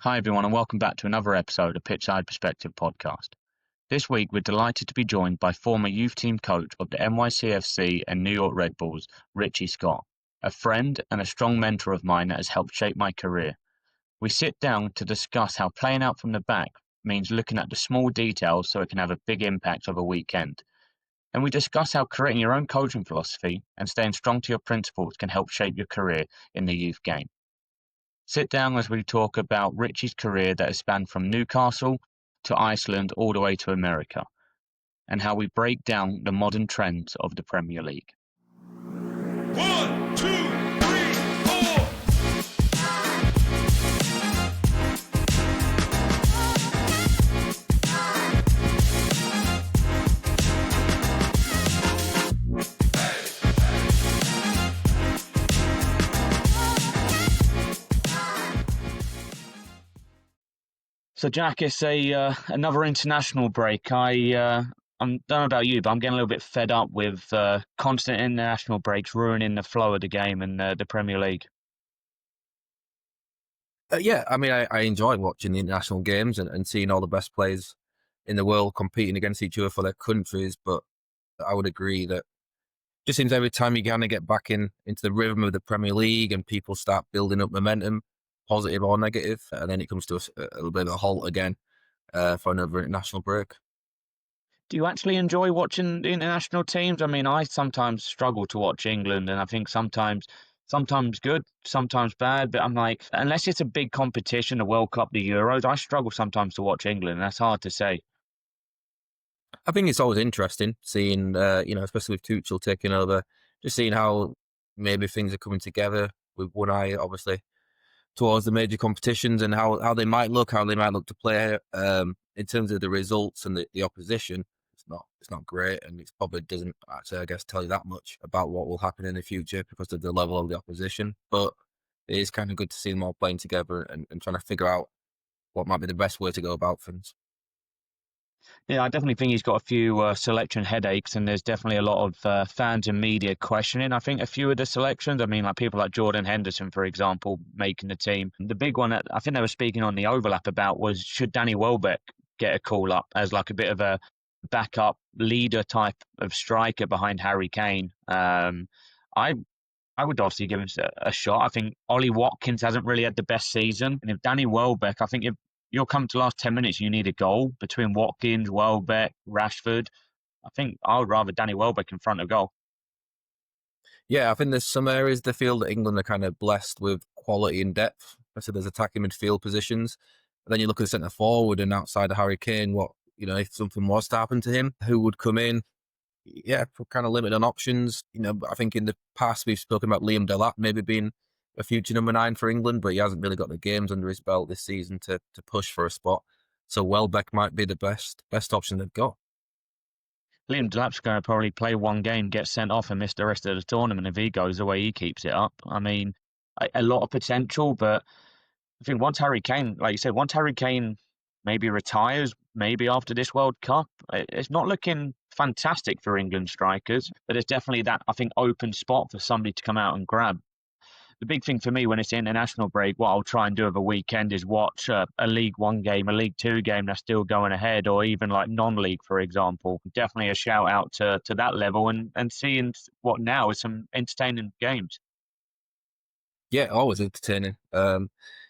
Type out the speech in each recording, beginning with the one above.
Hi everyone and welcome back to another episode of Pitchside Perspective podcast. This week we're delighted to be joined by former youth team coach of the NYCFC and New York Red Bulls, Richie Scott, a friend and a strong mentor of mine that has helped shape my career. We sit down to discuss how playing out from the back means looking at the small details so it can have a big impact over a weekend. And we discuss how creating your own coaching philosophy and staying strong to your principles can help shape your career in the youth game. Sit down as we talk about Richie's career that has spanned from Newcastle to Iceland all the way to America, and how we break down the modern trends of the Premier League. 1, 2, 3, 4. So Jack, it's another international break. I don't know about you, but I'm getting a little bit fed up with constant international breaks ruining the flow of the game and the Premier League. I enjoy watching the international games and seeing all the best players in the world competing against each other for their countries. But I would agree that it just seems every time you kind of get back into the rhythm of the Premier League and people start building up momentum, positive or negative, and then it comes to a little bit of a halt again for another international break. Do you actually enjoy watching the international teams? I mean, I sometimes struggle to watch England, and I think sometimes good, sometimes bad. But I'm like, unless it's a big competition, the World Cup, the Euros, I struggle sometimes to watch England. And that's hard to say. I think it's always interesting seeing, especially with Tuchel taking over, just seeing how maybe things are coming together with one eye, obviously, towards the major competitions and how they might look to play in terms of the results and the opposition. It's not great, and it probably doesn't actually, I guess, tell you that much about what will happen in the future because of the level of the opposition. But it is kind of good to see them all playing together and trying to figure out what might be the best way to go about things. Yeah, I definitely think he's got a few selection headaches, and there's definitely a lot of fans and media questioning, I think, a few of the selections. I mean, like people like Jordan Henderson, for example, making the team. The big one that I think they were speaking on the overlap about was, should Danny Welbeck get a call up as like a bit of a backup leader type of striker behind Harry Kane? I would obviously give him a shot. I think Ollie Watkins hasn't really had the best season. And if Danny Welbeck, I think if you'll come to the last 10 minutes, you need a goal between Watkins, Welbeck, Rashford. I think I would rather Danny Welbeck in front of goal. Yeah, I think there's some areas of the field that England are kind of blessed with quality and depth. So there's attacking midfield positions. And then you look at the centre forward and outside of Harry Kane, if something was to happen to him, who would come in? Yeah, kind of limited on options. I think in the past we've spoken about Liam Delap maybe being a future number 9 for England, but he hasn't really got the games under his belt this season to push for a spot. So Welbeck might be the best option they've got. Liam Delap's going to probably play one game, get sent off, and miss the rest of the tournament if he goes the way he keeps it up. I mean, a lot of potential, but I think once Harry Kane, like you said, once Harry Kane maybe retires, maybe after this World Cup, it's not looking fantastic for England strikers, but it's definitely that, I think, open spot for somebody to come out and grab. The big thing for me when it's the international break, what I'll try and do over a weekend is watch a League One game, a League Two game that's still going ahead, or even like non-league, for example. Definitely a shout out to that level and seeing what now is some entertaining games. Yeah, always entertaining.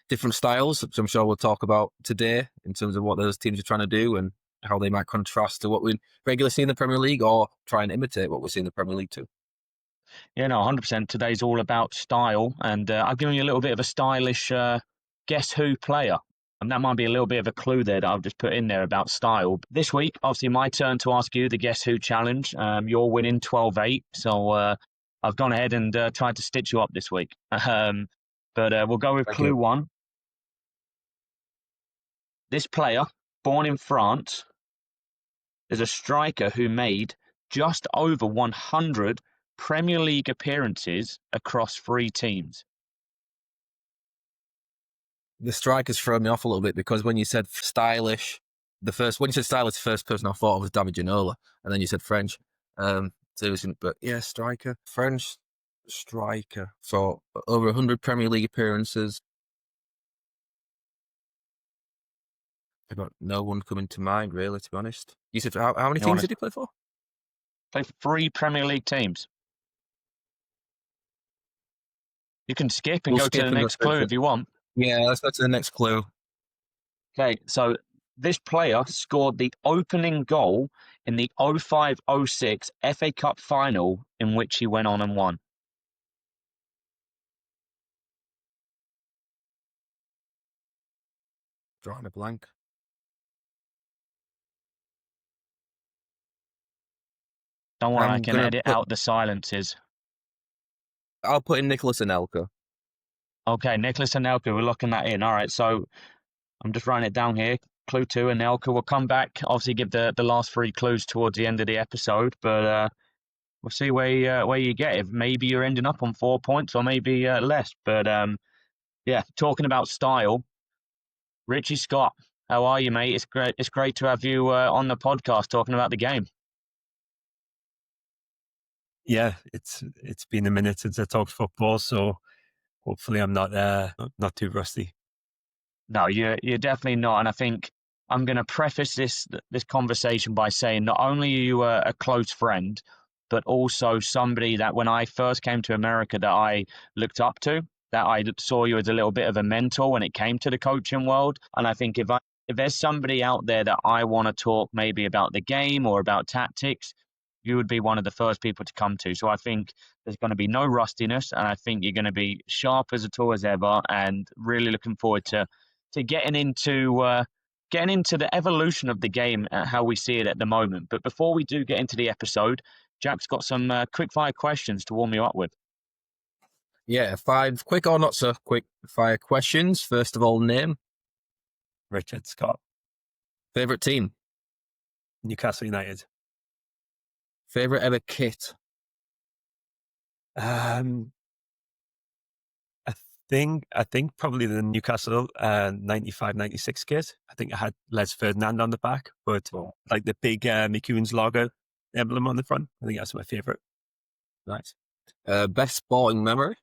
Different styles, which I'm sure we'll talk about today in terms of what those teams are trying to do and how they might contrast to what we regularly see in the Premier League or try and imitate what we see in the Premier League too. Yeah, no, 100%. Today's all about style, and I've given you a little bit of a stylish Guess Who player. And that might be a little bit of a clue there that I've just put in there about style. This week, obviously, my turn to ask you the Guess Who challenge. You're winning 12-8, so I've gone ahead and tried to stitch you up this week. But we'll go with Thank clue you. 1. This player, born in France, is a striker who made just over 100 Premier League appearances across 3 teams. The strikers throw me off a little bit because when you said stylish, the first person I thought of was David Ginola, and then you said French. But yeah, striker, French striker. So over 100 Premier League appearances. I've got no one coming to mind, really, to be honest. You said, how many You teams wanna did he play for? play for 3 Premier League teams. You can skip and We'll go to skip the and go next straight clue to if you want. Yeah, let's go to the next clue. Okay, so this player scored the opening goal in the 05-06 FA Cup final in which he went on and won. Drawing a blank. Don't worry, I I'm can gonna edit put. out the silences. I'll put in Nicholas Anelka. Okay, Nicholas Anelka, we're locking that in. All right, so I'm just writing it down here. Clue 2, Anelka. We'll come back, obviously give the last 3 clues towards the end of the episode, but we'll see where you get it. Maybe you're ending up on 4 points or maybe less. But yeah, talking about style, Richie Scott, how are you, mate? It's great. It's great to have you on the podcast talking about the game. Yeah, it's been a minute since I talked football, so hopefully I'm not too rusty. No, you're definitely not. And I think I'm going to preface this conversation by saying not only are you a close friend, but also somebody that when I first came to America that I looked up to, that I saw you as a little bit of a mentor when it came to the coaching world. And I think if there's somebody out there that I want to talk maybe about the game or about tactics, you would be one of the first people to come to. So I think there's going to be no rustiness, and I think you're going to be sharp as a tool as ever, and really looking forward to getting into the evolution of the game and how we see it at the moment. But before we do get into the episode, Jack's got some quick fire questions to warm you up with. Yeah, 5 quick or not so quick fire questions. First of all, name. Richard Scott, Favorite team. Newcastle United. Favorite ever kit. I think probably the Newcastle 95-96 kit. I think I had Les Ferdinand on the back, but like the big McEwen's logo emblem on the front. I think that's my favorite. Nice. Best sporting memory.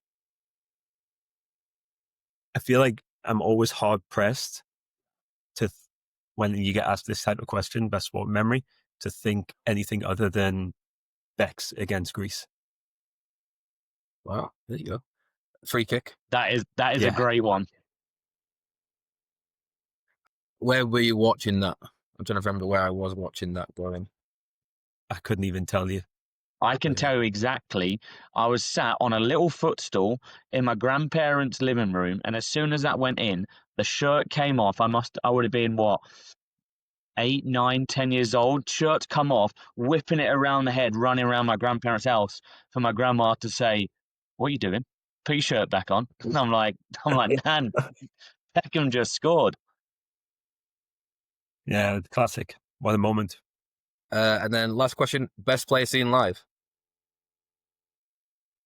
I feel like I'm always hard pressed to when you get asked this type of question, best sport memory, to think anything other than Beck's against Greece. Wow, there you go. Free kick. That is a Yeah. great one. Where were you watching that? I'm trying to remember where I was watching that going. I couldn't even tell you. I can tell you exactly. I was sat on a little footstool in my grandparents' living room, and as soon as that went in, the shirt came off. I would have been what, 8, 9, 10 years old. Shirt's come off, whipping it around the head, running around my grandparents' house for my grandma to say, "What are you doing? Put your shirt back on." And I'm like, Nan, Beckham just scored. Yeah, classic. What a moment. And then last question, best player seen live.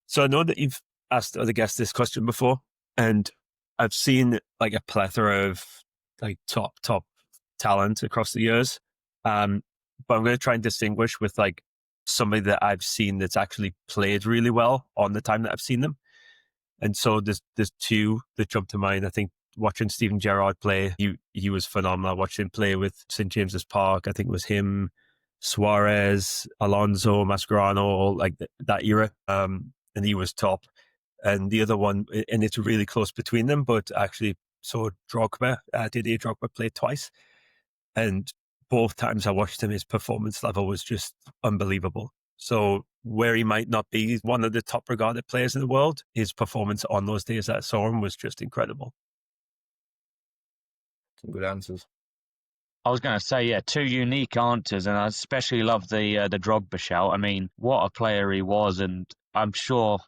So I know that you've asked other guests this question before, and I've seen like a plethora of like top talent across the years. But I'm going to try and distinguish with like somebody that I've seen that's actually played really well on the time that I've seen them. And so there's 2 that jump to mind. I think watching Steven Gerrard play, he was phenomenal. I watched him play with St. James's Park. I think it was him, Suarez, Alonso, Mascherano, all like that era. And he was top. And the other one, and it's really close between them, but actually saw Drogba, Didier Drogba play twice. And both times I watched him, his performance level was just unbelievable. So where he might not be one of the top regarded players in the world, his performance on those days that I saw him was just incredible. Some good answers. I was going to say, yeah, 2 unique answers, and I especially love the Drogba shout. I mean, what a player he was, and I'm sure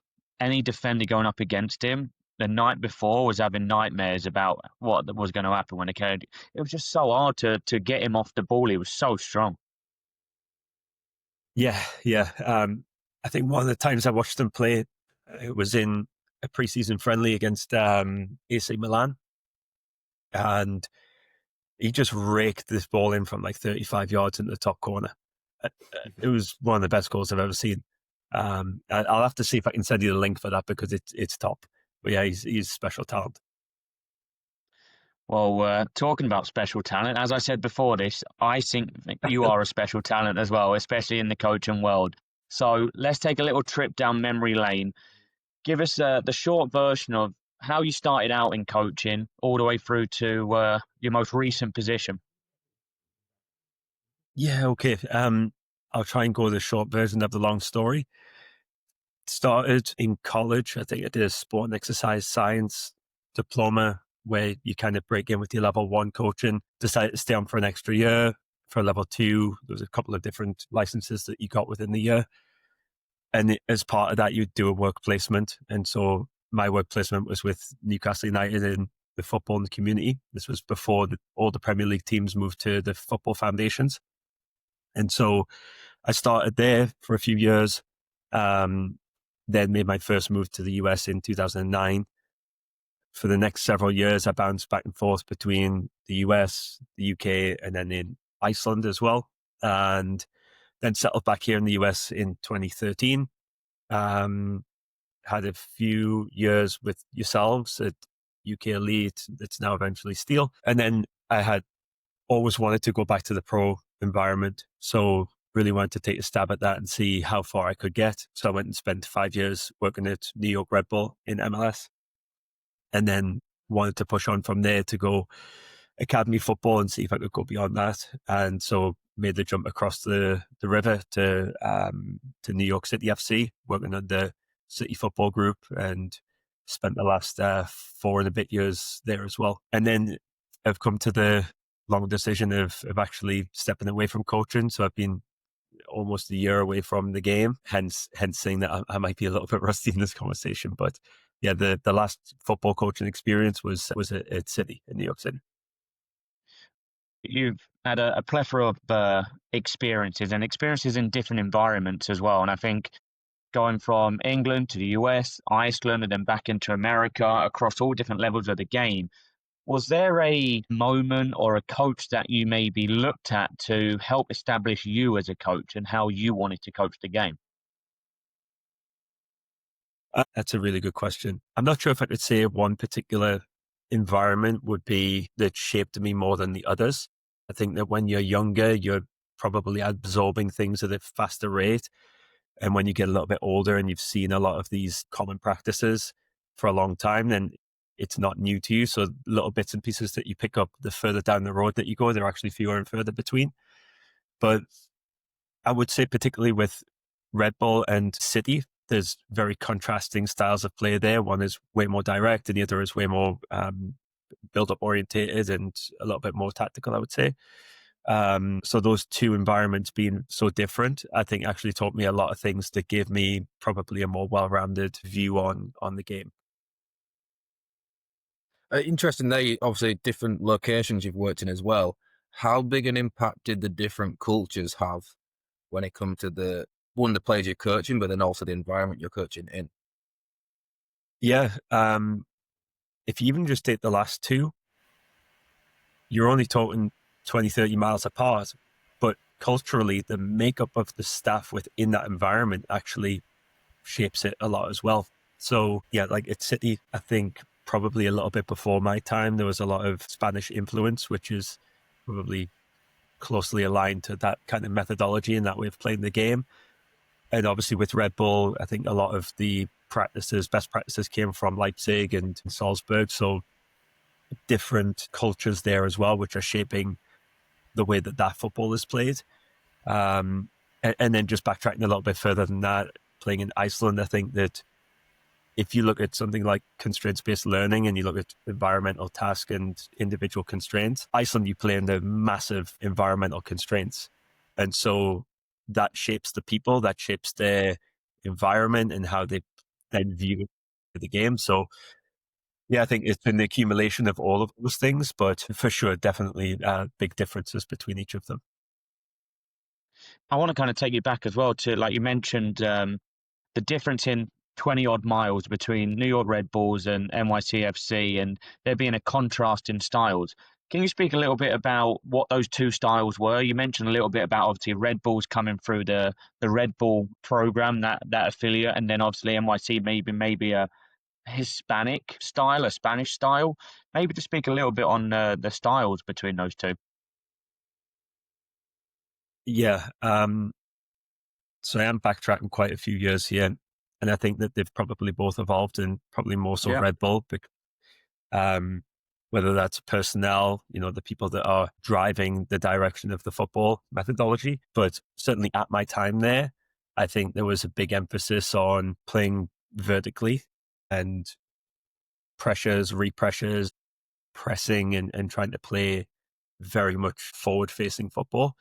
any defender going up against him the night before was having nightmares about what was going to happen when it came. It was just so hard to get him off the ball. He was so strong. Yeah. I think one of the times I watched him play, it was in a preseason friendly against AC Milan, and he just raked this ball in from like 35 yards in the top corner. It was one of the best goals I've ever seen. I'll have to see if I can send you the link for that because it's top. But yeah, he's special talent. Well, talking about special talent, as I said before this, I think that you are a special talent as well, especially in the coaching world. So let's take a little trip down memory lane. Give us the short version of how you started out in coaching all the way through to your most recent position. Yeah, okay. I'll try and go the short version of the long story. Started in college. I think I did a sport and exercise science diploma where you kind of break in with your level 1 coaching. Decided to stay on for an extra year. For level 2, there was a couple of different licenses that you got within the year. And as part of that, you'd do a work placement. And so my work placement was with Newcastle United in the football in the community. This was before all the Premier League teams moved to the football foundations. And so I started there for a few years, then made my first move to the US in 2009. For the next several years, I bounced back and forth between the US, the UK, and then in Iceland as well. And then settled back here in the US in 2013. Had a few years with yourselves at UK Elite. It's now eventually Steel. And then I had always wanted to go back to the pro environment. So really wanted to take a stab at that and see how far I could get. So I went and spent 5 years working at New York Red Bull in MLS, and then wanted to push on from there to go academy football and see if I could go beyond that. And so made the jump across the river to New York City FC, working on the City Football Group, and spent the last 4 and a bit years there as well. And then I've come to the long decision of actually stepping away from coaching. So I've been almost a year away from the game, hence saying that I might be a little bit rusty in this conversation. But yeah, the last football coaching experience was at City in New York City. You've had a plethora of experiences in different environments as well. And I think going from England to the US, Iceland, and then back into America across all different levels of the game, was there a moment or a coach that you maybe looked at to help establish you as a coach and how you wanted to coach the game? That's a really good question. I'm not sure if I could say one particular environment would be that shaped me more than the others. I think that when you're younger, you're probably absorbing things at a faster rate. And when you get a little bit older and you've seen a lot of these common practices for a long time, then it's not new to you. So little bits and pieces that you pick up the further down the road that you go, they're actually fewer and further between. But I would say particularly with Red Bull and City, there's very contrasting styles of play there. One is way more direct and the other is way more build-up orientated and a little bit more tactical, I would say. So those two environments being so different, I think actually taught me a lot of things that gave me probably a more well-rounded view on the game. Interesting there, obviously different locations you've worked in as well. How big an impact did the different cultures have when it comes to the players you're coaching, but then also the environment you're coaching in? Yeah. If you even just take the last two, you're only talking 20, 30 miles apart, but culturally, the makeup of the staff within that environment actually shapes it a lot as well. So yeah, like at City, I think probably a little bit before my time, there was a lot of Spanish influence, which is probably closely aligned to that kind of methodology and that way of playing the game. And obviously with Red Bull, I think a lot of the best practices came from Leipzig and Salzburg. So different cultures there as well, which are shaping the way that football is played. And then just backtracking a little bit further than that, playing in Iceland, I think that if you look at something like constraints-based learning and you look at environmental task and individual constraints, Iceland, you play in the massive environmental constraints. And so that shapes the people, that shapes their environment and how they then view the game. So yeah, I think it's been the accumulation of all of those things, but for sure, definitely big differences between each of them. I want to kind of take you back as well to, like you mentioned, the difference in 20 odd miles between New York Red Bulls and NYCFC, and there being a contrast in styles. Can you speak a little bit about what those two styles were? You mentioned a little bit about obviously Red Bulls coming through the Red Bull program, that affiliate, and then obviously NYC maybe Hispanic style, a Spanish style. Maybe to speak a little bit on the styles between those two. Yeah. So I am backtracking quite a few years here, and I think that they've probably both evolved, and probably more so Yeah. Red Bull, whether that's personnel, the people that are driving the direction of the football methodology. But certainly at my time there, I think there was a big emphasis on playing vertically and pressures, repressures, pressing, and trying to play very much forward-facing football.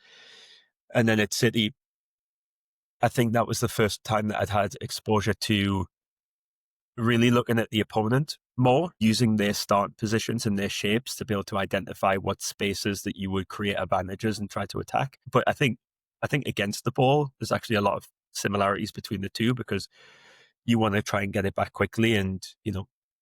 And then at City, I think that was the first time that I'd had exposure to really looking at the opponent more, using their start positions and their shapes to be able to identify what spaces that you would create advantages and try to attack. But I think against the ball, there's actually a lot of similarities between the two, because you want to try and get it back quickly, and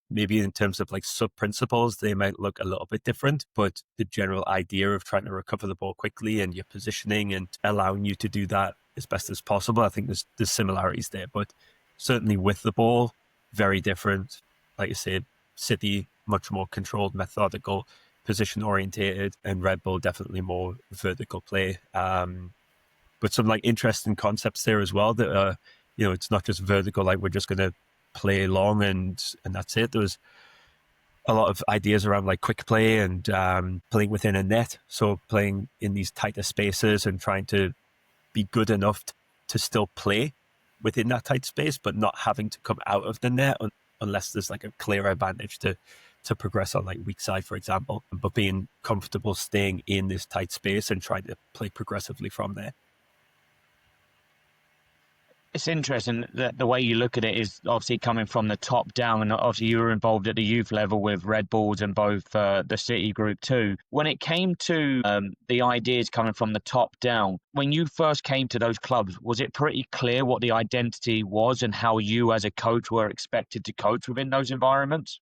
maybe in terms of like sub principles, they might look a little bit different, but the general idea of trying to recover the ball quickly and your positioning and allowing you to do that as best as possible, I think there's similarities there. But certainly with the ball, very different. Like you said, City much more controlled, methodical, position orientated, and Red Bull definitely more vertical play. But some like interesting concepts there as well that are, it's not just vertical, like we're just going to play long and that's it. There was a lot of ideas around like quick play and playing within a net. So playing in these tighter spaces and trying to be good enough to still play within that tight space, but not having to come out of the net unless there's like a clear advantage to progress on like weak side, for example, but being comfortable staying in this tight space and trying to play progressively from there. It's interesting that the way you look at it is obviously coming from the top down, and obviously you were involved at the youth level with Red Bulls and both the City group too. When it came to the ideas coming from the top down, when you first came to those clubs, was it pretty clear what the identity was and how you as a coach were expected to coach within those environments?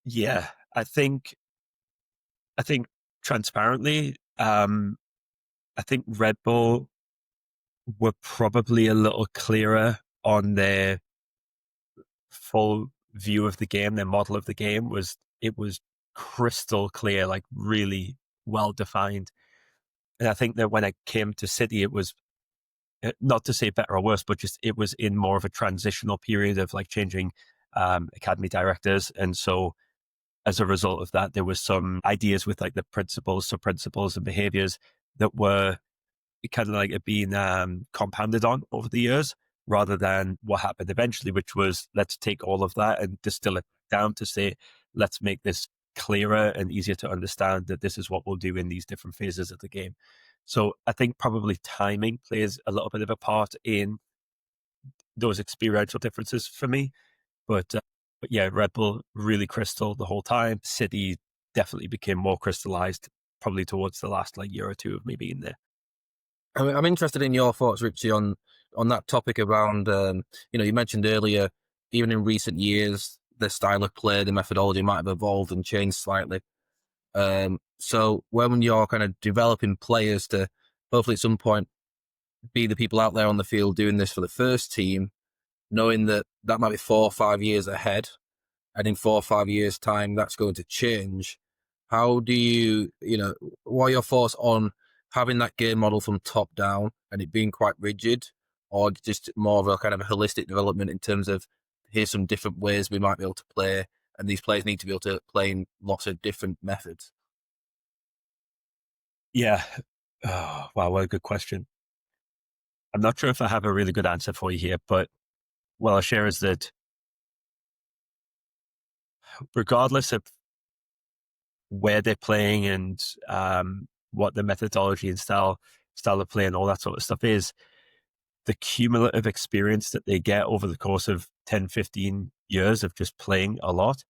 Yeah, I think transparently, I think Red Bull were probably a little clearer on their full view of the game. Their model of the game was crystal clear, like really well defined. And I think that when I came to City, it was not to say better or worse, but just it was in more of a transitional period of like changing academy directors. And so as a result of that, there was some ideas with like the principles, sub-principles and behaviors that were kind of like being compounded on over the years, rather than what happened eventually, which was let's take all of that and distill it down to say, let's make this clearer and easier to understand that this is what we'll do in these different phases of the game. So I think probably timing plays a little bit of a part in those experiential differences for me. But yeah, Red Bull really crystal the whole time. City definitely became more crystallized probably towards the last like year or two of me being there. I'm interested in your thoughts, Richie, on that topic around, you mentioned earlier, even in recent years, the style of play, the methodology might have evolved and changed slightly. So when you're kind of developing players to hopefully at some point be the people out there on the field doing this for the first team, knowing that might be 4 or 5 years ahead, and in 4 or 5 years' time, that's going to change. How do you, what are your thoughts on having that game model from top down and it being quite rigid, or just more of a kind of a holistic development in terms of here's some different ways we might be able to play, and these players need to be able to play in lots of different methods? Yeah. Oh, wow, what a good question. I'm not sure if I have a really good answer for you here, but what I'll share is that regardless of where they're playing and what the methodology and style of play and all that sort of stuff is, the cumulative experience that they get over the course of 10, 15 years of just playing a lot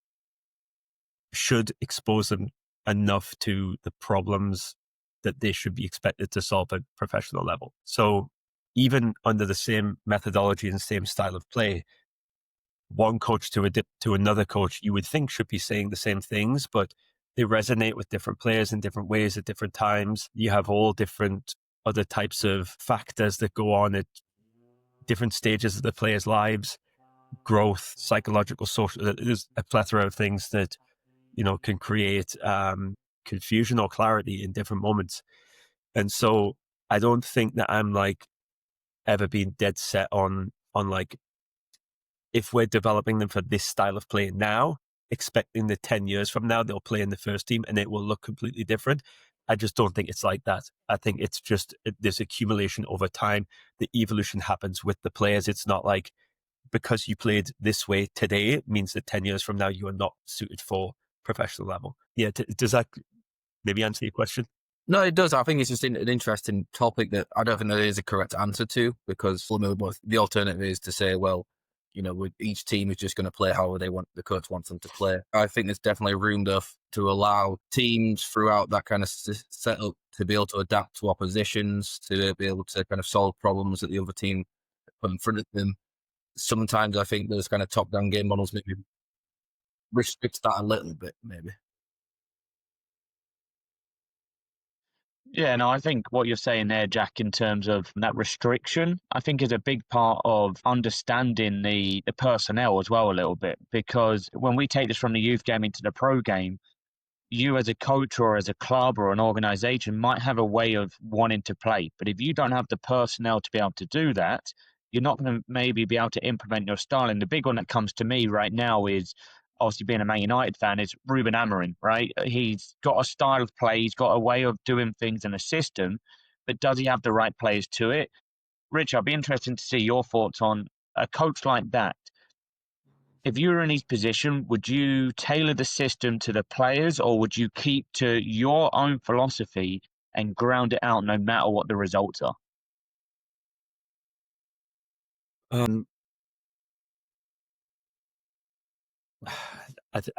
should expose them enough to the problems that they should be expected to solve at professional level. So even under the same methodology and same style of play, one coach to another coach, you would think should be saying the same things, but they resonate with different players in different ways at different times. You have all different other types of factors that go on at different stages of the players' lives. growth, psychological, social. There's a plethora of things that, can create confusion or clarity in different moments. And so I don't think that I'm like ever been dead set on like, if we're developing them for this style of play now, expecting that 10 years from now they'll play in the first team and it will look completely different. I just don't think it's like that. I think it's just there's accumulation over time. The evolution happens with the players. It's not like because you played this way today means that 10 years from now you are not suited for professional level. Yeah, does that maybe answer your question? No, it does. I think it's just an interesting topic that I don't think there is a correct answer to, because the alternative is to say, well, each team is just going to play however the coach wants them to play. I think there's definitely room enough to allow teams throughout that kind of setup to be able to adapt to oppositions, to be able to kind of solve problems that the other team put in front of them. Sometimes I think those kind of top-down game models maybe restricts that a little bit, maybe. Yeah, no, I think what you're saying there, Jack, in terms of that restriction, I think is a big part of understanding the personnel as well a little bit. Because when we take this from the youth game into the pro game, you as a coach or as a club or an organization might have a way of wanting to play. But if you don't have the personnel to be able to do that, you're not going to maybe be able to implement your style. And the big one that comes to me right now is, obviously being a Man United fan, is Ruben Amorim, right? He's got a style of play. He's got a way of doing things and a system, but does he have the right players to it? Rich, I'd be interested to see your thoughts on a coach like that. If you were in his position, would you tailor the system to the players, or would you keep to your own philosophy and ground it out no matter what the results are?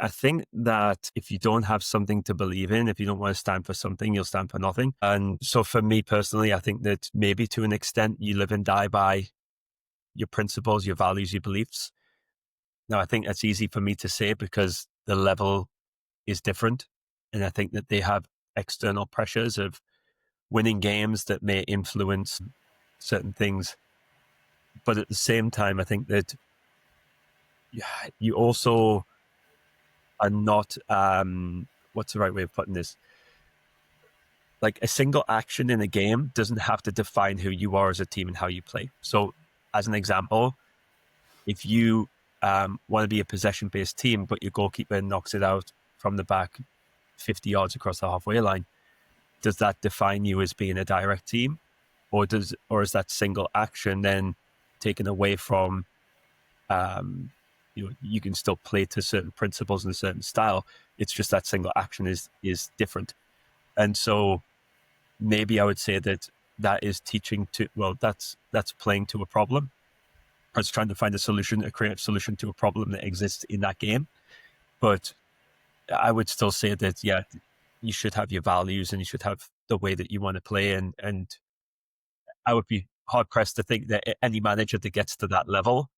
I think that if you don't have something to believe in, if you don't want to stand for something, you'll stand for nothing. And so for me personally, I think that maybe to an extent you live and die by your principles, your values, your beliefs. Now, I think that's easy for me to say because the level is different. And I think that they have external pressures of winning games that may influence certain things. But at the same time, I think that you also are not, what's the right way of putting this? Like a single action in a game doesn't have to define who you are as a team and how you play. So as an example, if you want to be a possession-based team, but your goalkeeper knocks it out from the back 50 yards across the halfway line, does that define you as being a direct team? Or is that single action then taken away from, you can still play to certain principles and a certain style. It's just that single action is different. And so maybe I would say that is teaching to, well, that's playing to a problem. It's trying to find a solution, a creative solution to a problem that exists in that game. But I would still say that, yeah, you should have your values and you should have the way that you want to play. And I would be hard pressed to think that any manager that gets to that level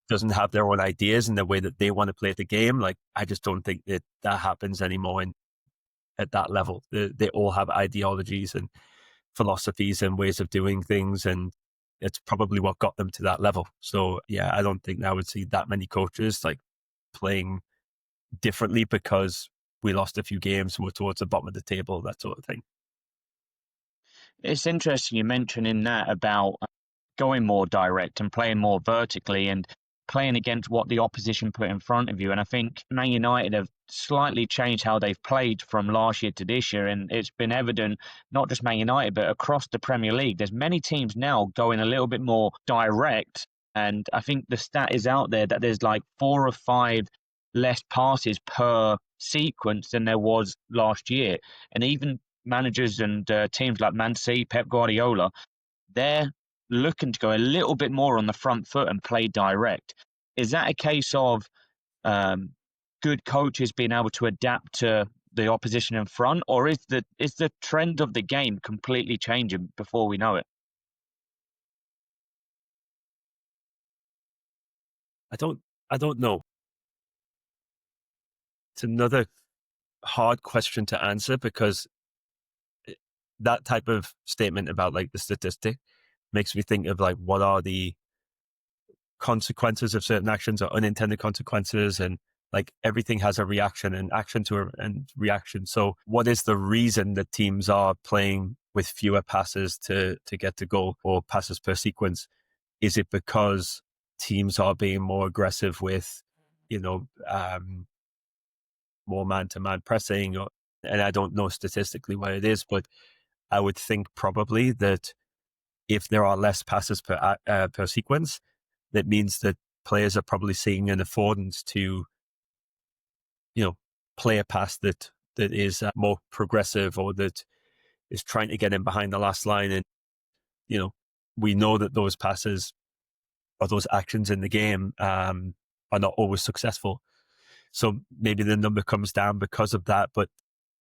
doesn't have their own ideas and the way that they want to play the game. Like, I just don't think that happens anymore at that level. They all have ideologies and philosophies and ways of doing things, and it's probably what got them to that level. So yeah, I don't think I would see that many coaches like playing differently because we lost a few games and we're towards the bottom of the table, that sort of thing. It's interesting you mentioning that about going more direct and playing more vertically and playing against what the opposition put in front of you. And I think Man United have slightly changed how they've played from last year to this year. And it's been evident, not just Man United, but across the Premier League. There's many teams now going a little bit more direct. And I think the stat is out there that there's like 4 or 5 less passes per sequence than there was last year. And even managers and teams like Man City, Pep Guardiola, they're looking to go a little bit more on the front foot and play direct. Is that a case of good coaches being able to adapt to the opposition in front, or is the trend of the game completely changing before we know it? I don't know. It's another hard question to answer because that type of statement about like the statistic makes me think of like what are the consequences of certain actions or unintended consequences, and like everything has a reaction and action to and reaction. So what is the reason that teams are playing with fewer passes to get to goal or passes per sequence? Is it because teams are being more aggressive with, more man-to-man pressing? And I don't know statistically what it is, but I would think probably that if there are less passes per sequence, that means that players are probably seeing an affordance to, play a pass that is more progressive, or that is trying to get in behind the last line. And, we know that those passes or those actions in the game are not always successful. So maybe the number comes down because of that, but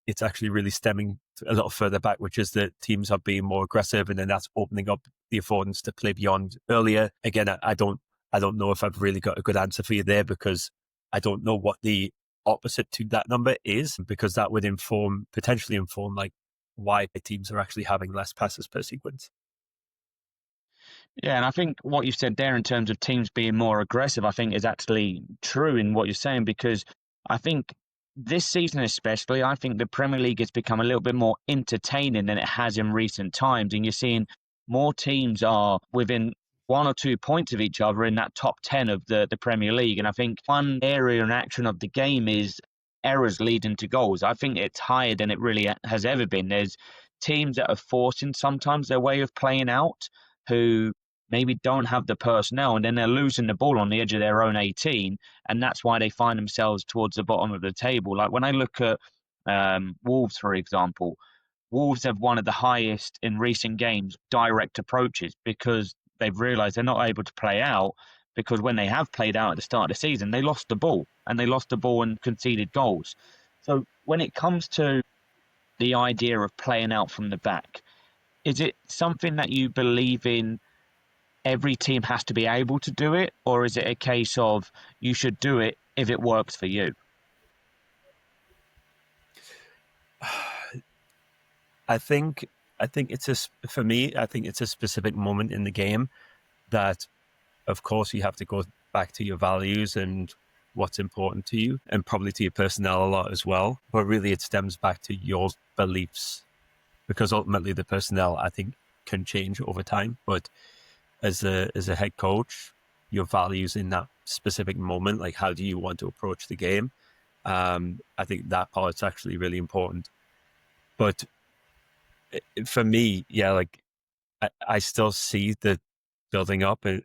it's actually really stemming a little further back, which is that teams are being more aggressive, and then that's opening up the affordance to play beyond earlier. Again, I don't know if I've really got a good answer for you there, because I don't know what the opposite to that number is, because that would potentially inform like why teams are actually having less passes per sequence. Yeah, and I think what you said there in terms of teams being more aggressive, I think is actually true in what you're saying, because I think this season especially, I think the Premier League has become a little bit more entertaining than it has in recent times. And you're seeing more teams are within 1 or 2 points of each other in that top 10 of the Premier League. And I think one area and action of the game is errors leading to goals. I think it's higher than it really has ever been. There's teams that are forcing sometimes their way of playing out, who maybe don't have the personnel, and then they're losing the ball on the edge of their own 18, and that's why they find themselves towards the bottom of the table. Like when I look at Wolves, for example, Wolves have one of the highest in recent games direct approaches, because they've realised they're not able to play out, because when they have played out at the start of the season, they lost the ball and conceded goals. So when it comes to the idea of playing out from the back, is it something that you believe in? Every team has to be able to do it, or is it a case of you should do it if it works for you? I think for me, I think it's a specific moment in the game that, of course, you have to go back to your values and what's important to you, and probably to your personnel a lot as well. But really, it stems back to your beliefs, because ultimately the personnel, I think, can change over time. But as a head coach, your values in that specific moment, like how do you want to approach the game? I think that part's actually really important. But for me, yeah, like I still see the building up and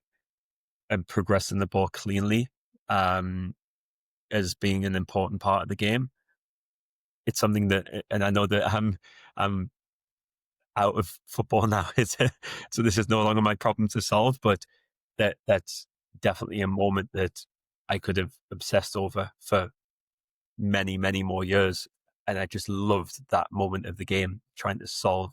progressing the ball cleanly as being an important part of the game. It's something that, and I know that I'm out of football now, so this is no longer my problem to solve, but that's definitely a moment that I could have obsessed over for many, many more years. And I just loved that moment of the game, trying to solve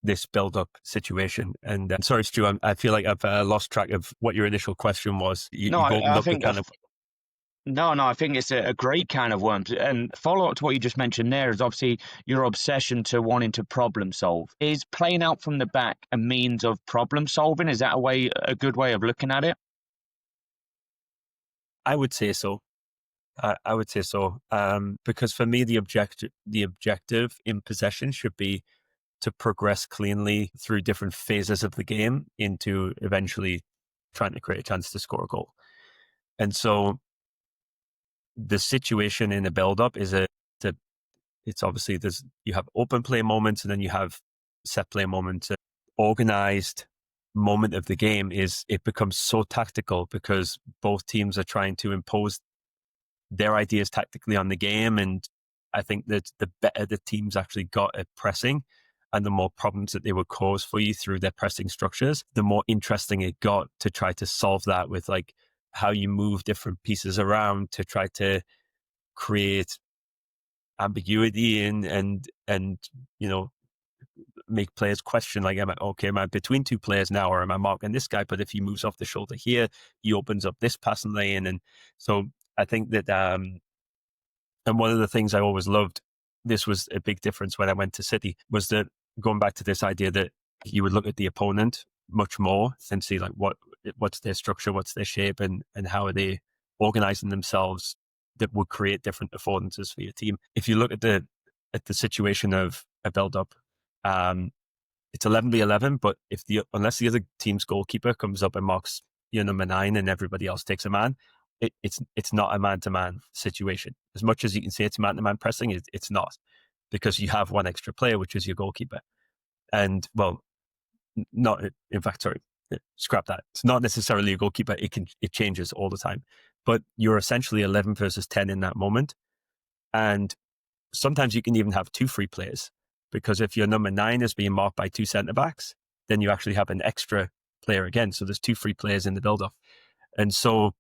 this build-up situation. And sorry, Stu, I feel like I've lost track of what your initial question was. You opened up the kind of... No, I think it's a great can of worms. And follow up to what you just mentioned there is obviously your obsession to wanting to problem solve. Is playing out from the back a means of problem solving? Is that a good way of looking at it? I would say so. I would say so. Because for me, the objective in possession should be to progress cleanly through different phases of the game into eventually trying to create a chance to score a goal. And so the situation in the build-up is it's obviously you have open play moments, and then you have set play moments. Organized moment of the game is it becomes so tactical, because both teams are trying to impose their ideas tactically on the game. And I think that the better the teams actually got at pressing, and the more problems that they would cause for you through their pressing structures, the more interesting it got to try to solve that with like how you move different pieces around to try to create ambiguity and make players question, like, am I between two players now, or am I marking this guy? But if he moves off the shoulder here, he opens up this passing lane. And so I think that and one of the things I always loved, this was a big difference when I went to City, was that going back to this idea that you would look at the opponent much more and see like what's their structure, what's their shape, and how are they organizing themselves that would create different affordances for your team. If you look at the situation of a build-up, it's 11v11, but unless the other team's goalkeeper comes up and marks your number 9 and everybody else takes a man, it's not a man-to-man situation. As much as you can say it's man-to-man pressing, it's not, because you have one extra player, which is your goalkeeper. And well, not in fact, sorry, scrap that. It's not necessarily a goalkeeper. It changes all the time, but you're essentially 11 versus 10 in that moment. And sometimes you can even have 2 free players, because if your number 9 is being marked by 2 centre backs, then you actually have an extra player again. So there's 2 free players in the build-up. And so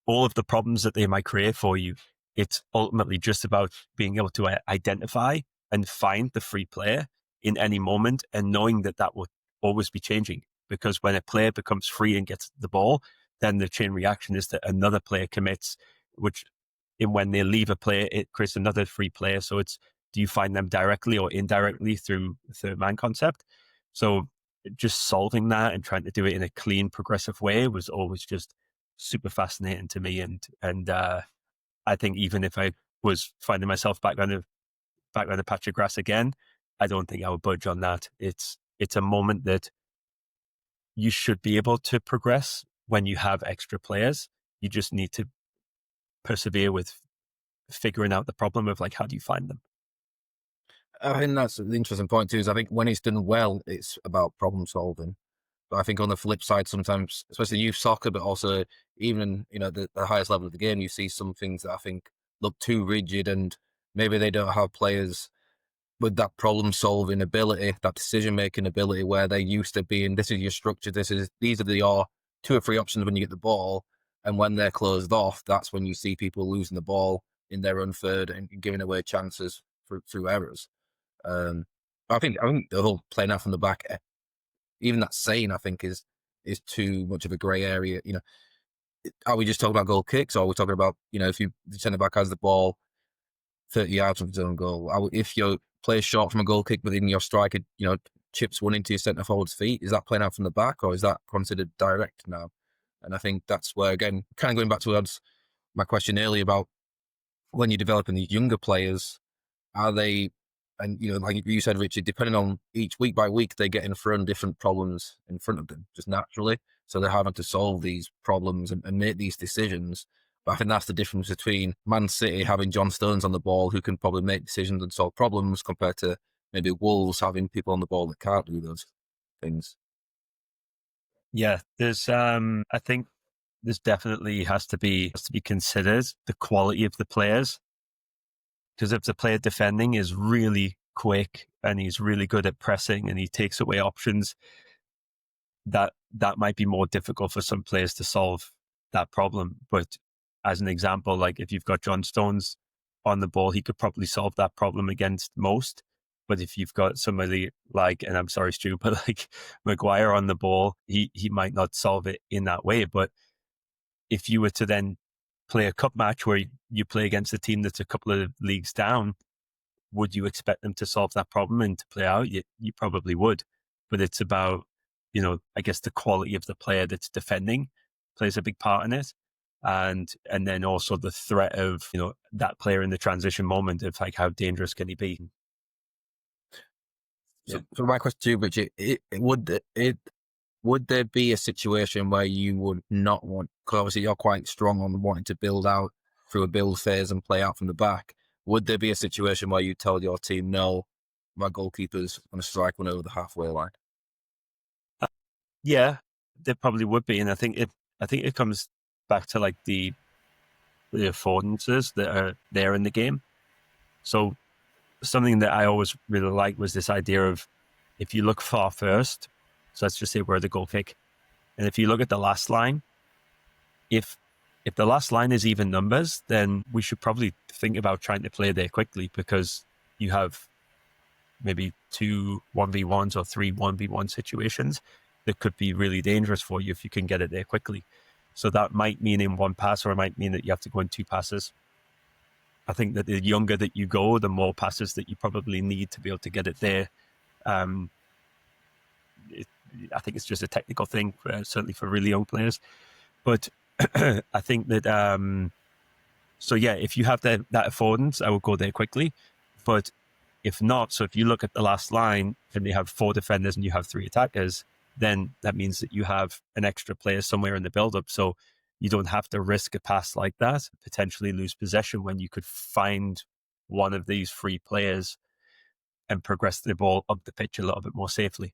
all of the problems that they might create for you, it's ultimately just about being able to identify and find the free player in any moment, and knowing that will always be changing, because when a player becomes free and gets the ball, then the chain reaction is that another player commits, which when they leave a player, it creates another free player. So it's, do you find them directly or indirectly through the third man concept? So just solving that and trying to do it in a clean, progressive way was always just super fascinating to me. And I think even if I was finding myself back on a patch of grass again, I don't think I would budge on that. It's a moment that you should be able to progress when you have extra players. You just need to persevere with figuring out the problem of like, how do you find them? I think that's the interesting point too, is I think when it's done well, it's about problem solving. But I think on the flip side, sometimes, especially youth soccer, but also even, the highest level of the game, you see some things that I think look too rigid, and maybe they don't have players with that problem solving ability, that decision making ability, where they're used to being, this is your structure, these are your 2 or 3 options when you get the ball, and when they're closed off, that's when you see people losing the ball in their own third and giving away chances through errors. I think the whole playing out from the back, even that saying, I think is too much of a grey area. Are we just talking about goal kicks, or are we talking about, if the centre back has the ball 30 yards from his own goal, if your player short from a goal kick, but then your striker, chips one into your centre forward's feet, is that playing out from the back, or is that considered direct now? And I think that's where, again, kind of going back towards my question earlier about when you're developing these younger players, are they, and like you said, Richard, depending on each week by week, they get in front of different problems in front of them just naturally. So they're having to solve these problems and make these decisions. But I think that's the difference between Man City having John Stones on the ball who can probably make decisions and solve problems, compared to maybe Wolves having people on the ball that can't do those things. Yeah, there's I think there's definitely has to be considered the quality of the players. Because if the player defending is really quick and he's really good at pressing and he takes away options, that might be more difficult for some players to solve that problem. But as an example, like if you've got John Stones on the ball, he could probably solve that problem against most. But if you've got somebody like, and I'm sorry, Stu, but like Maguire on the ball, he might not solve it in that way. But if you were to then play a cup match where you play against a team that's a couple of leagues down, would you expect them to solve that problem and to play out? You probably would. But it's about, I guess the quality of the player that's defending plays a big part in it. And then also the threat of, that player in the transition moment of like, how dangerous can he be? So my question to you, Richard, would there be a situation where you would not want, because obviously you're quite strong on wanting to build out through a build phase and play out from the back, would there be a situation where you tell your team, no, my goalkeeper's going to strike one over the halfway line? Yeah, there probably would be. And I think it comes back to like the affordances that are there in the game. So something that I always really liked was this idea of, if you look far first, so let's just say we're the goal kick, and if you look at the last line, if the last line is even numbers, then we should probably think about trying to play there quickly, because you have maybe 2 1v1s or 3 1v1 situations that could be really dangerous for you if you can get it there quickly. So that might mean in one pass, or it might mean that you have to go in 2 passes. I think that the younger that you go, the more passes that you probably need to be able to get it there. I think it's just a technical thing, certainly for really young players. But I think that, so yeah, if you have that affordance, I would go there quickly. But if not, so if you look at the last line and you have 4 defenders and you have 3 attackers, then that means that you have an extra player somewhere in the build-up. So you don't have to risk a pass like that, potentially lose possession when you could find one of these free players and progress the ball up the pitch a little bit more safely.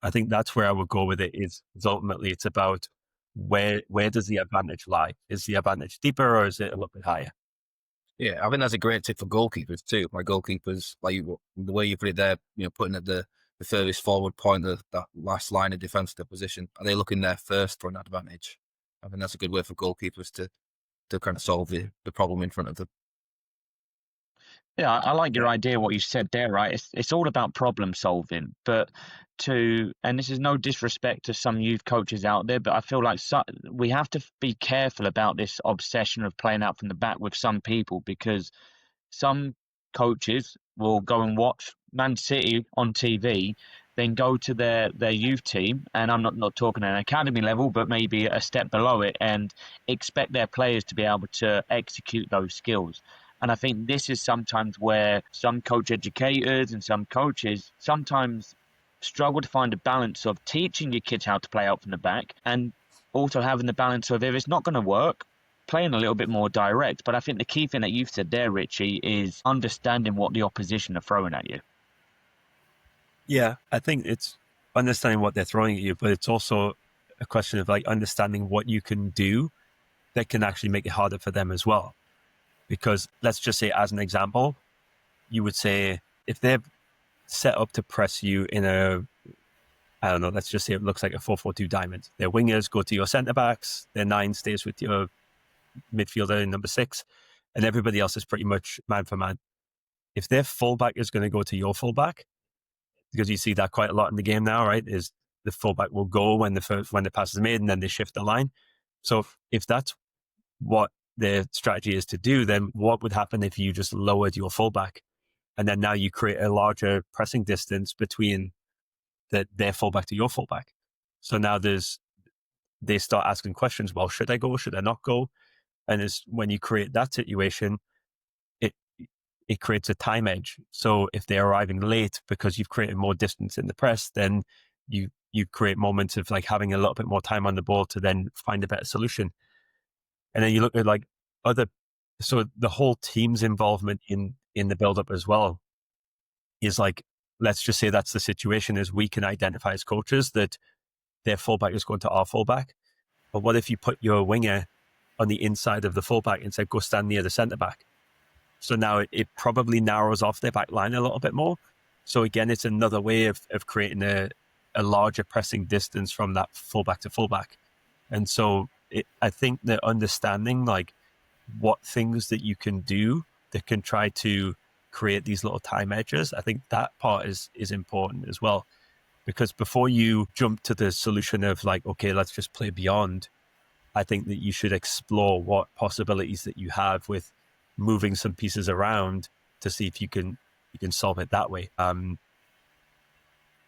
I think that's where I would go with it. Is ultimately it's about where does the advantage lie? Is the advantage deeper or is it a little bit higher? Yeah, I think that's a great tip for goalkeepers too. My goalkeepers, like the way you put it there, putting at the furthest forward point of that last line of defensive position, are they looking there first for an advantage? I think that's a good way for goalkeepers to kind of solve the problem in front of them. Yeah, I like your idea, what you said there, right? It's all about problem solving, but and this is no disrespect to some youth coaches out there, but I feel like we have to be careful about this obsession of playing out from the back with some people, because some coaches will go and watch Man City on TV, then go to their youth team, and I'm not talking at an academy level, but maybe a step below it, and expect their players to be able to execute those skills. And I think this is sometimes where some coach educators and some coaches sometimes struggle to find a balance of teaching your kids how to play out from the back, and also having the balance of, if it's not going to work, playing a little bit more direct. But I think the key thing that you've said there, Richie, is understanding what the opposition are throwing at you. Yeah, I think it's understanding what they're throwing at you, but it's also a question of like understanding what you can do that can actually make it harder for them as well. Because let's just say, as an example, you would say if they're set up to press you in I don't know, let's just say it looks like a 4-4-2 diamond. Their wingers go to your centre backs, their 9 stays with your midfielder in number 6, and everybody else is pretty much man for man. If their fullback is going to go to your fullback, because you see that quite a lot in the game now, right? Is the fullback will go when the pass is made, and then they shift the line. So if that's what their strategy is to do, then what would happen if you just lowered your fullback, and then now you create a larger pressing distance between their fullback to your fullback? So now they start asking questions. Well, should I go? Should I not go? And it's when you create that situation, it creates a time edge. So if they're arriving late because you've created more distance in the press, then you create moments of like having a little bit more time on the ball to then find a better solution. And then you look at like so the whole team's involvement in the build-up as well is like, let's just say that's the situation, is we can identify as coaches that their fullback is going to our fullback. But what if you put your winger on the inside of the fullback and said, go stand near the centre back? So now it probably narrows off their back line a little bit more. So again, it's another way of creating a larger pressing distance from that fullback to fullback. And so I think that understanding like what things that you can do that can try to create these little time edges, I think that part is important as well. Because before you jump to the solution of like, okay, let's just play beyond, I think that you should explore what possibilities that you have with moving some pieces around to see if you can solve it that way. And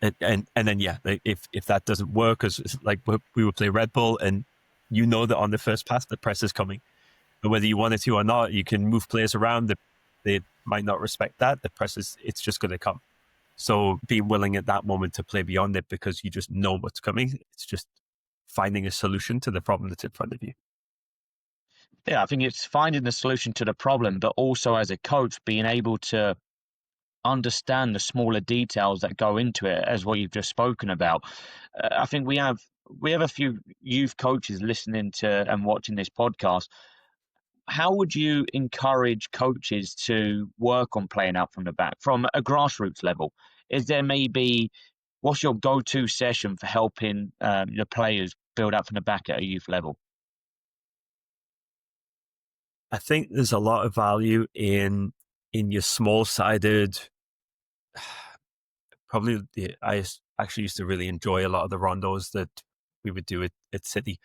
then yeah, if that doesn't work, because like we would play Red Bull, and you know that on the first pass the press is coming, but whether you wanted to or not, you can move players around. They might not respect that. The press it's just going to come. So being willing at that moment to play beyond it because you just know what's coming. It's just finding a solution to the problem that's in front of you. Yeah, I think it's finding the solution to the problem, but also as a coach being able to understand the smaller details that go into it, as what you've just spoken about. I think we have a few youth coaches listening to and watching this podcast. How would you encourage coaches to work on playing out from the back from a grassroots level? Is there what's your go-to session for helping the players build out from the back at a youth level? I think there's a lot of value in your small-sided. Probably, I actually used to really enjoy a lot of the rondos that we would do at City,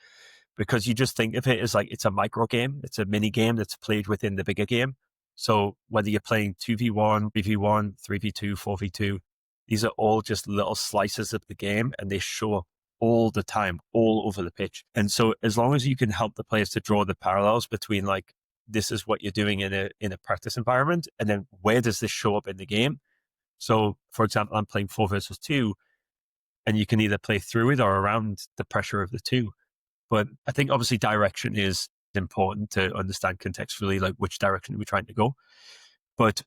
because you just think of it as like it's a micro game, it's a mini game that's played within the bigger game. So whether you're playing 2v1, 3v1, 3v2, 4v2, These are all just little slices of the game, and they show up all the time, all over the pitch. And so as long as you can help the players to draw the parallels between like, this is what you're doing in a practice environment, and then where does this show up in the game? So for example, I'm playing 4 versus 2, and you can either play through it or around the pressure of the 2. But I think obviously direction is important to understand contextually, like which direction we're trying to go. But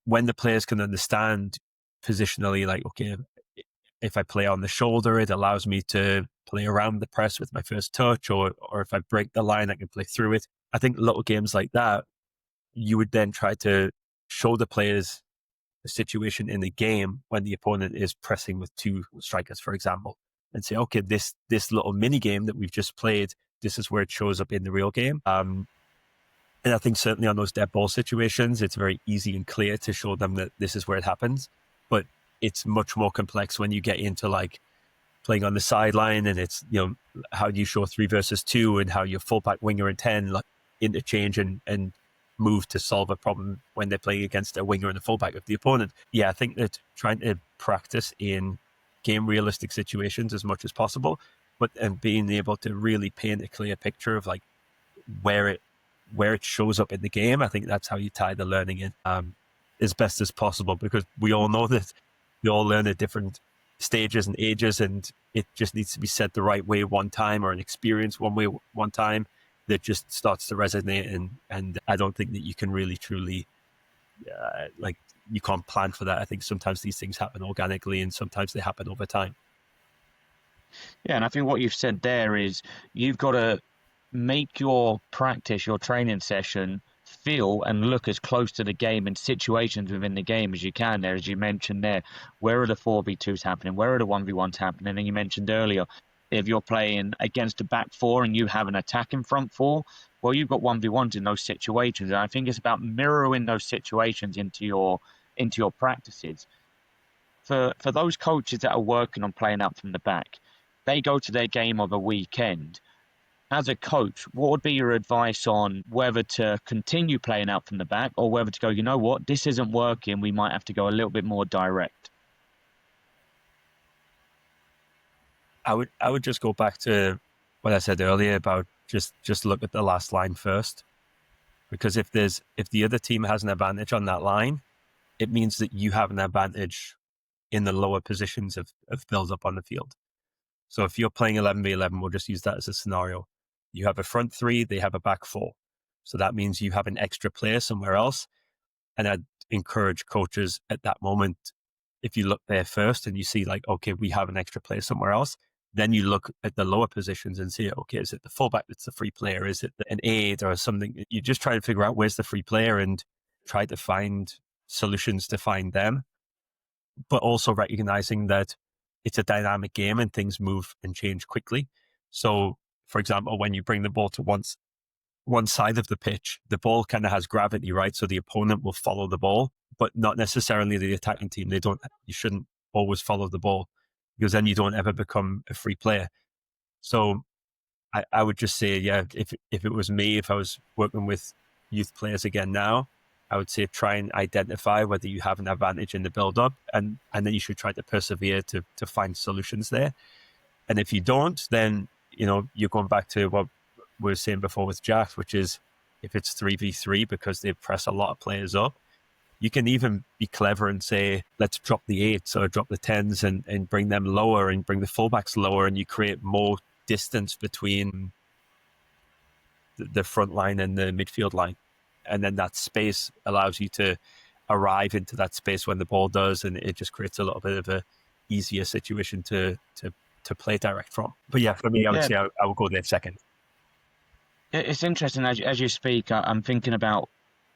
when the players can understand positionally, like, okay, if I play on the shoulder, it allows me to play around the press with my first touch, or if I break the line, I can play through it. I think little games like that, you would then try to show the players the situation in the game when the opponent is pressing with 2 strikers, for example, and say, okay, this little mini game that we've just played, this is where it shows up in the real game. And I think certainly on those dead ball situations, it's very easy and clear to show them that this is where it happens. But it's much more complex when you get into like playing on the sideline, and it's, you know, how do you show 3 versus 2 and how your fullback, winger, and 10 like interchange and move to solve a problem when they're playing against a winger and a fullback of the opponent. Yeah, I think that trying to practice in game realistic situations as much as possible, but and being able to really paint a clear picture of like where it shows up in the game, I think that's how you tie the learning in as best as possible, because we all know that we all learn at different stages and ages, and it just needs to be said the right way one time, or an experience one way one time, that just starts to resonate. And I don't think that you can really truly like, you can't plan for that. I think sometimes these things happen organically, and sometimes they happen over time. Yeah, and I think what you've said there is you've got to make your practice, your training session, feel and look as close to the game and situations within the game as you can there. As you mentioned there, where are the 4v2s happening? Where are the 1v1s happening? And you mentioned earlier, if you're playing against a back 4 and you have an attack in front 4, well, you've got 1v1s in those situations. And I think it's about mirroring those situations into your practices. For those coaches that are working on playing out from the back, they go to their game of a weekend. As a coach, what would be your advice on whether to continue playing out from the back, or whether to go, you know what, this isn't working, we might have to go a little bit more direct? I would just go back to what I said earlier about just look at the last line first, because if the other team has an advantage on that line, it means that you have an advantage in the lower positions of build up on the field. So if you're playing 11v11, we'll just use that as a scenario. You have a front 3, they have a back 4. So that means you have an extra player somewhere else. And I'd encourage coaches at that moment, if you look there first and you see like, okay, we have an extra player somewhere else, then you look at the lower positions and see, okay, is it the fullback that's the free player? Is it an aid or something? You just try to figure out where's the free player and try to find solutions to find them, but also recognizing that it's a dynamic game and things move and change quickly. So, for example, when you bring the ball to one side of the pitch, the ball kind of has gravity, right? So the opponent will follow the ball, but not necessarily the attacking team. You shouldn't always follow the ball, because then you don't ever become a free player. So I would just say, yeah, if it was me, if I was working with youth players again now, I would say try and identify whether you have an advantage in the build-up, and then you should try to persevere to find solutions there. And if you don't, then, you know, you're going back to what we were saying before with Jack, which is if it's 3v3 because they press a lot of players up, you can even be clever and say, let's drop the 8s or drop the 10s and bring them lower and bring the fullbacks lower, and you create more distance between the front line and the midfield line. And then that space allows you to arrive into that space when the ball does, and it just creates a little bit of a easier situation to play direct from. But yeah, for me, I would say I would go there second. It's interesting as you speak. I'm thinking about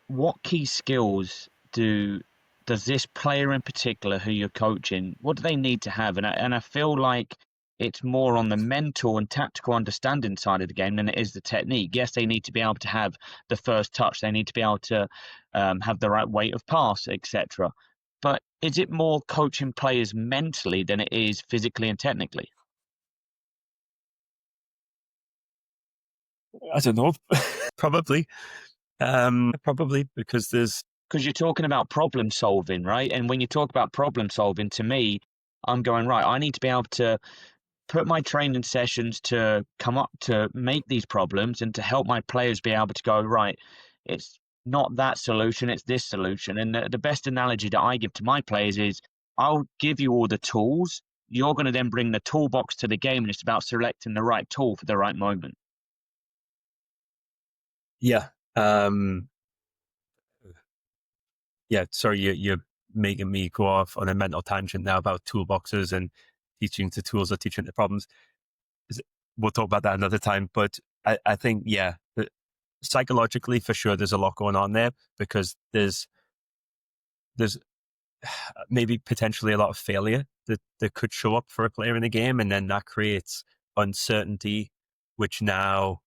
what key skills does this player in particular who you're coaching, what do they need to have? And I feel like it's more on the mental and tactical understanding side of the game than it is the technique. Yes, they need to be able to have the first touch. They need to be able to have the right weight of pass, etc. But is it more coaching players mentally than it is physically and technically? I don't know. Probably because there's because you're talking about problem solving, right? And when you talk about problem solving, to me, I'm going, right, I need to be able to put my training sessions to come up to make these problems and to help my players be able to go, right, it's not that solution, it's this solution. And the best analogy that I give to my players is I'll give you all the tools. You're going to then bring the toolbox to the game, and it's about selecting the right tool for the right moment. Yeah. Yeah, sorry, you're making me go off on a mental tangent now about toolboxes and teaching the tools or teaching the problems. We'll talk about that another time. But I think, yeah, psychologically, for sure, there's a lot going on there, because there's maybe potentially a lot of failure that could show up for a player in a game, and then that creates uncertainty, which now,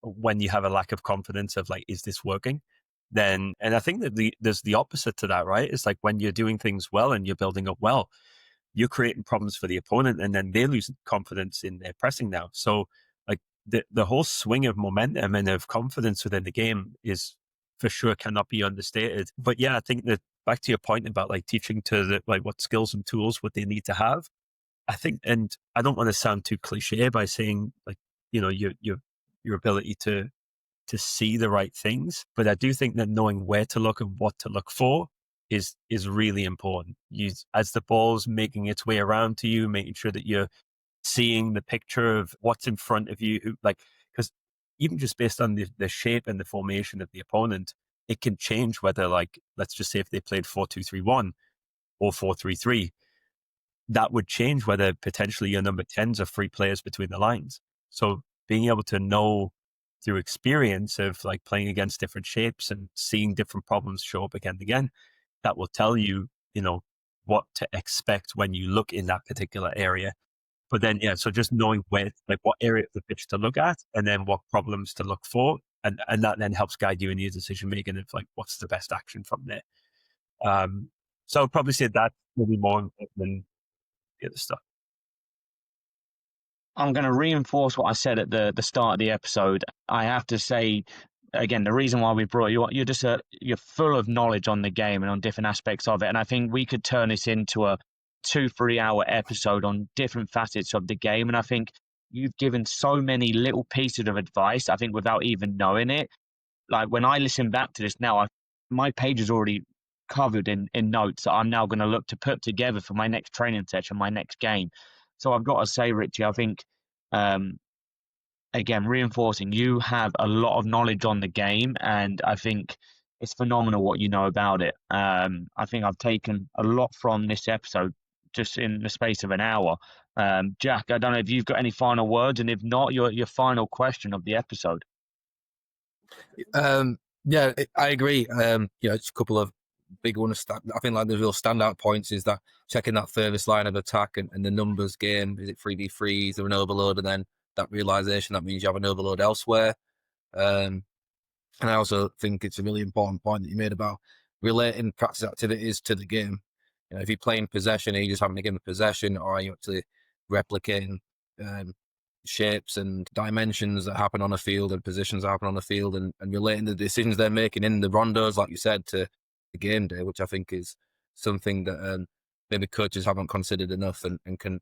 when you have a lack of confidence of like, is this working? Then, and I think that there's the opposite to that, right? It's like when you're doing things well and you're building up well, you're creating problems for the opponent, and then they lose confidence in their pressing now. So like the whole swing of momentum and of confidence within the game is, for sure, cannot be understated. But yeah, I think that back to your point about like teaching to the, like, what skills and tools would they need to have. I think, and I don't want to sound too cliche by saying like, your ability to see the right things, but I do think that knowing where to look and what to look for is really important. As the ball's making its way around to you, making sure that you're seeing the picture of what's in front of you, because even just based on the shape and the formation of the opponent, it can change whether, like, let's just say if they played 4-2-3-1 or 4-3-3, that would change whether potentially your number 10s are free players between the lines. So being able to know through experience of like playing against different shapes and seeing different problems show up again and again, that will tell you, what to expect when you look in that particular area. But then, yeah, so just knowing where, like, what area of the pitch to look at, and then what problems to look for. And that then helps guide you in your decision making of like, what's the best action from there. So I'd probably say that will be more important than the other stuff. I'm going to reinforce what I said at the start of the episode. I have to say, again, the reason why we brought you on, you're full of knowledge on the game and on different aspects of it. And I think we could turn this into a 2-3 hour episode on different facets of the game. And I think you've given so many little pieces of advice, I think, without even knowing it. Like, when I listen back to this now, my page is already covered in notes that I'm now going to look to put together for my next training session, my next game. So I've got to say, Richie, I think, again, reinforcing, you have a lot of knowledge on the game, and I think it's phenomenal what you know about it. I think I've taken a lot from this episode just in the space of an hour. Jack, I don't know if you've got any final words, and if not, your final question of the episode. Yeah, I agree. Just a couple of big ones. I think like the real standout points is that checking that furthest line of attack and the numbers game. Is it 3v3? Is there an overload? And then that realization that means you have an overload elsewhere. And I also think it's a really important point that you made about relating practice activities to the game. If you're playing possession, are you just having a game of possession, or are you actually replicating shapes and dimensions that happen on the field and positions that happen on the field, and relating the decisions they're making in the rondos, like you said, to the game day, which I think is something that maybe coaches haven't considered enough and can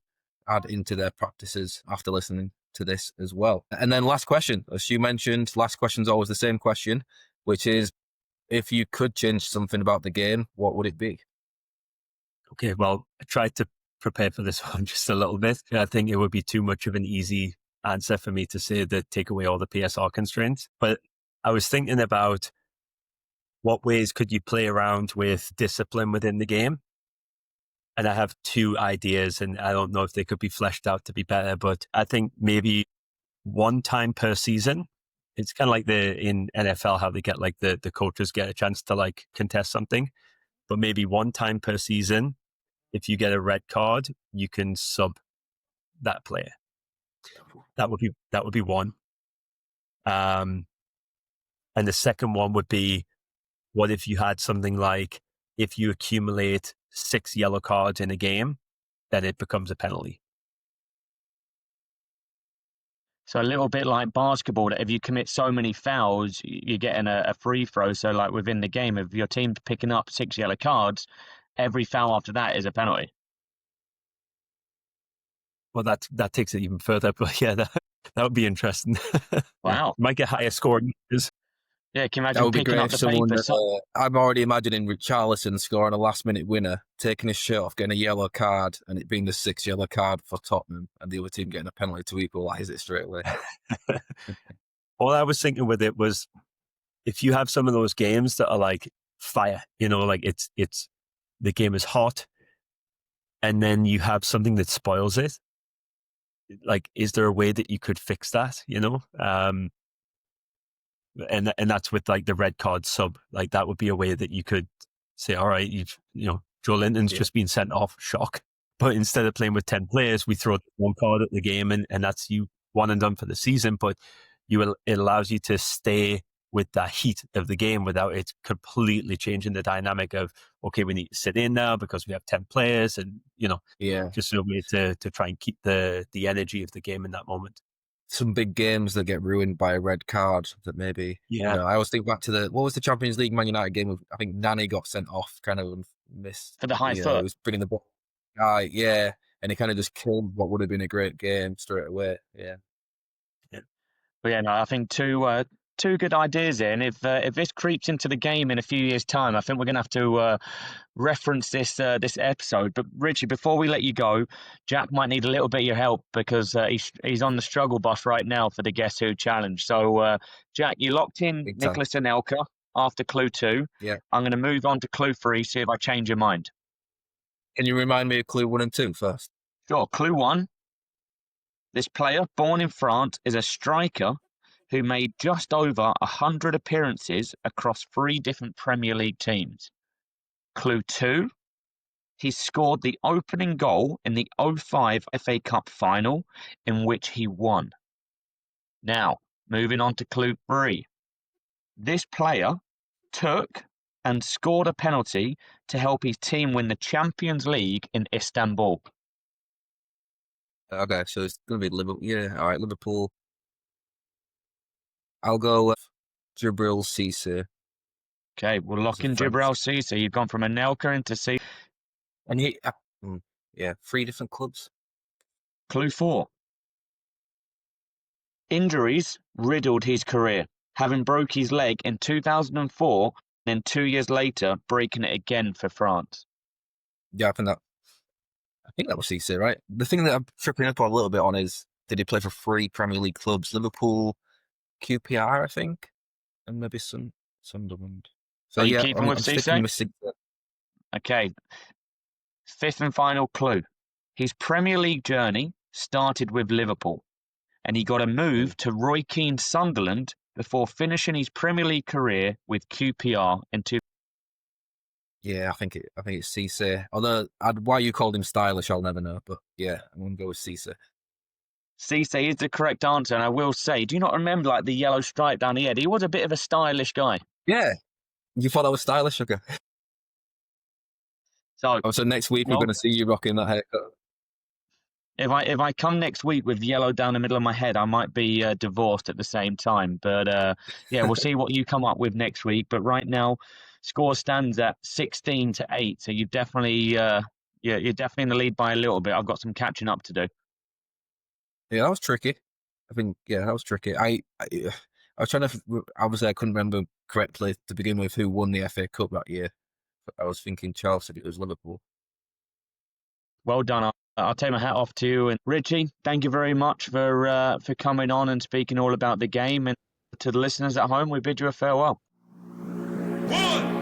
add into their practices after listening to this as well. And then last question, as you mentioned, last question's always the same question, which is, if you could change something about the game, what would it be? Okay, well, I tried to prepare for this one just a little bit. I think it would be too much of an easy answer for me to say that take away all the PSR constraints. But I was thinking about what ways could you play around with discipline within the game? And I have two ideas, and I don't know if they could be fleshed out to be better, but I think maybe one time per season. It's kind of like in NFL, how they get like the coaches get a chance to like contest something, but maybe one time per season, if you get a red card, you can sub that player. That would be one. And the second one would be, what if you had something like, if you accumulate 6 yellow cards in a game, then it becomes a penalty. So a little bit like basketball, that if you commit so many fouls, you're getting a free throw. So like within the game, if your team's picking up 6 yellow cards, every foul after that is a penalty. Well, that takes it even further, but yeah, that would be interesting. Wow. Might get higher scoring. Yeah, can you That imagine would be picking great up if the someone. paper? I'm already imagining Richarlison scoring a last-minute winner, taking his shirt off, getting a yellow card, and it being the 6th yellow card for Tottenham, and the other team getting a penalty to equalise it straight away. All I was thinking with it was, if you have some of those games that are like fire, like it's the game is hot, and then you have something that spoils it. Like, is there a way that you could fix that? And that's with like the red card sub. Like, that would be a way that you could say, all right, Joe Linton's just been sent off, shock. But instead of playing with 10 players, we throw one card at the game, and that's you one and done for the season. But it allows you to stay with the heat of the game without it completely changing the dynamic of, okay, we need to sit in now because we have 10 players, and just a way to try and keep the energy of the game in that moment. Some big games that get ruined by a red card that maybe, I always think back to what was the Champions League Man United game? I think Nani got sent off, kind of missed. For the high foot. He was bringing the ball. Yeah. And he kind of just killed what would have been a great game straight away. Yeah. But yeah, no, I think two good ideas here. And if this creeps into the game in a few years' time, I think we're going to have to reference this episode. But Richie, before we let you go, Jack might need a little bit of your help because he's on the struggle bus right now for the Guess Who challenge. So, Jack, you locked in Nicholas Anelka after clue 2. Yeah. I'm going to move on to clue 3, see if I change your mind. Can you remind me of clue 1 and 2 first? Sure. Clue 1. This player, born in France, is a striker who made just over 100 appearances across 3 different Premier League teams. Clue 2, he scored the opening goal in the 2005 FA Cup final, in which he won. Now, moving on to clue 3. This player took and scored a penalty to help his team win the Champions League in Istanbul. Okay, so it's going to be Liverpool. Yeah, all right, Liverpool. I'll go with Djibril Cissé. Okay, we'll lock in Djibril Cissé. You've gone from Anelka into Cissé. And 3 different clubs. Clue 4. Injuries riddled his career, having broke his leg in 2004, and then 2 years later, breaking it again for France. Yeah, I think that was Cissé, right? The thing that I'm tripping up on a little bit on is, did he play for 3 Premier League clubs? Liverpool, QPR, I think, and maybe Sunderland. So you keeping with Cissé? Okay. 5th and final clue. His Premier League journey started with Liverpool, and he got a move to Roy Keane's Sunderland before finishing his Premier League career with QPR in 2000. Yeah, I think it's Cissé. Although why you called him stylish, I'll never know. But yeah, I'm going to go with Cissé. Cissé is the correct answer, and I will say, do you not remember like the yellow stripe down the head? He was a bit of a stylish guy. Yeah, you thought that was stylish, okay? So next week we're going to see you rocking that haircut. If I come next week with yellow down the middle of my head, I might be divorced at the same time. But yeah, we'll see what you come up with next week. But right now, score stands at 16-8. So you've definitely you're definitely in the lead by a little bit. I've got some catching up to do. Yeah, that was tricky. I think that was tricky. I was trying to, obviously I couldn't remember correctly to begin with who won the FA Cup that year. I was thinking Chelsea, it was Liverpool. Well done. I'll take my hat off to you. And Richie, thank you very much for coming on and speaking all about the game. And to the listeners at home, we bid you a farewell. 1